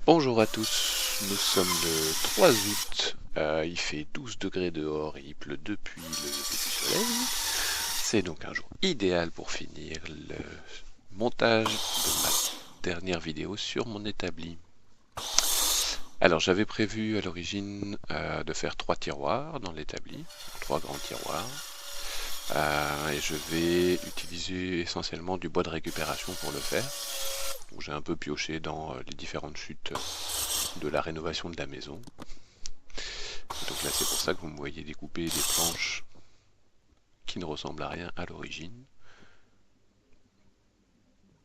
Bonjour à tous, nous sommes le 3 août, il fait 12 degrés dehors et il pleut depuis le lever du soleil. C'est donc un jour idéal pour finir le montage de ma dernière vidéo sur mon établi. Alors j'avais prévu à l'origine de faire 3 tiroirs dans l'établi, 3 grands tiroirs. Et je vais utiliser essentiellement du bois de récupération pour le faire. J'ai un peu pioché dans les différentes chutes de la rénovation de la maison. Donc là, c'est pour ça que vous me voyez découper des planches qui ne ressemblent à rien à l'origine,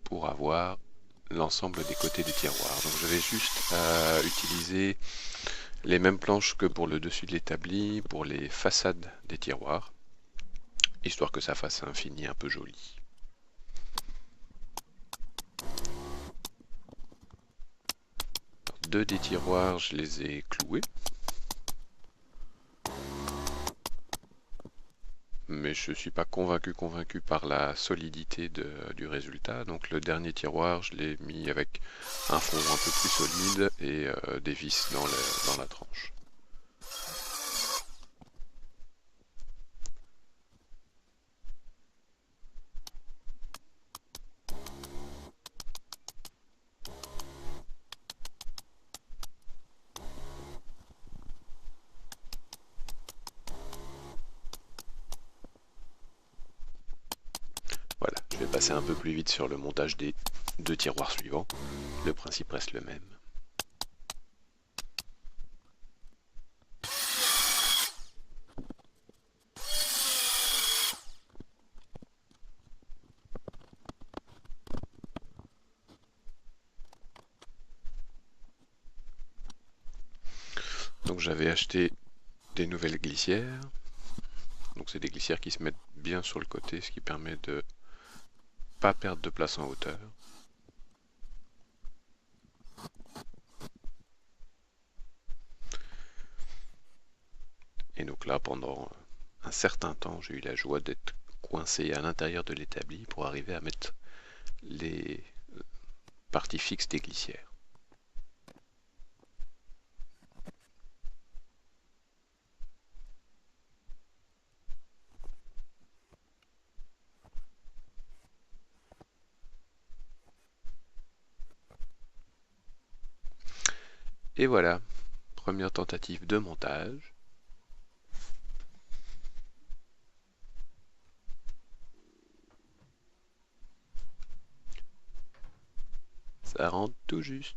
pour avoir l'ensemble des côtés du tiroir. Donc je vais juste utiliser les mêmes planches que pour le dessus de l'établi, pour les façades des tiroirs, histoire que ça fasse un fini un peu joli. Alors, deux des tiroirs, je les ai cloués, mais je ne suis pas convaincu par la solidité du résultat. Donc le dernier tiroir, je l'ai mis avec un fond un peu plus solide et des vis dans la tranche. Voilà, je vais passer un peu plus vite sur le montage des deux tiroirs suivants. Le principe reste le même. Donc j'avais acheté des nouvelles glissières. Donc c'est des glissières qui se mettent bien sur le côté, ce qui permet de pas perdre de place en hauteur. Et donc là, pendant un certain temps, j'ai eu la joie d'être coincé à l'intérieur de l'établi pour arriver à mettre les parties fixes des glissières. Et voilà, première tentative de montage. Ça rentre tout juste.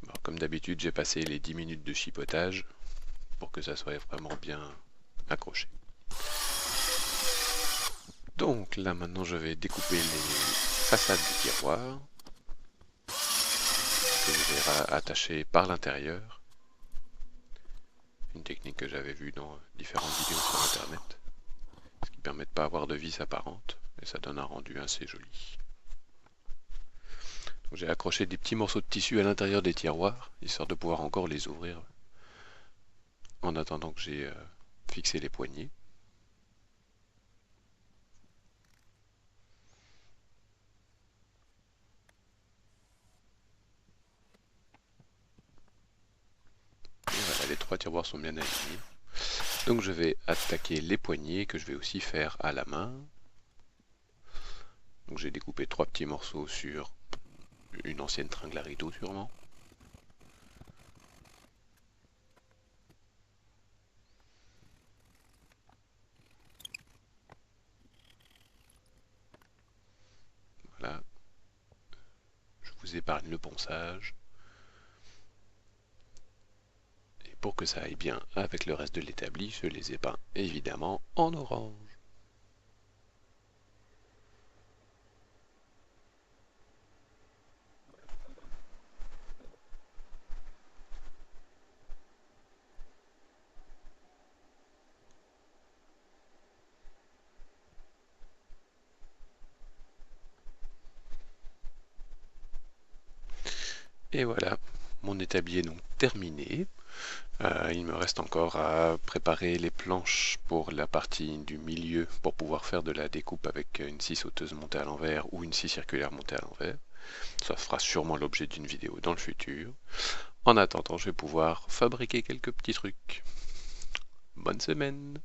Bon, comme d'habitude, j'ai passé les 10 minutes de chipotage pour que ça soit vraiment bien accroché. Donc là maintenant je vais découper les façades du tiroir que je vais attacher par l'intérieur. Une technique que j'avais vue dans différentes vidéos sur internet, ce qui permet de ne pas avoir de vis apparente et ça donne un rendu assez joli. J'ai accroché des petits morceaux de tissu à l'intérieur des tiroirs, histoire de pouvoir encore les ouvrir en attendant que j'ai fixé les poignées. Et voilà, les 3 tiroirs sont bien alignés. Donc je vais attaquer les poignées que je vais aussi faire à la main. Donc j'ai découpé 3 petits morceaux sur une ancienne tringle à rideau sûrement. Voilà, je vous épargne le ponçage. Et pour que ça aille bien avec le reste de l'établi, je les ai peints évidemment en orange. Et voilà, mon établi est donc terminé. Il me reste encore à préparer les planches pour la partie du milieu pour pouvoir faire de la découpe avec une scie sauteuse montée à l'envers ou une scie circulaire montée à l'envers. Ça fera sûrement l'objet d'une vidéo dans le futur. En attendant, je vais pouvoir fabriquer quelques petits trucs. Bonne semaine!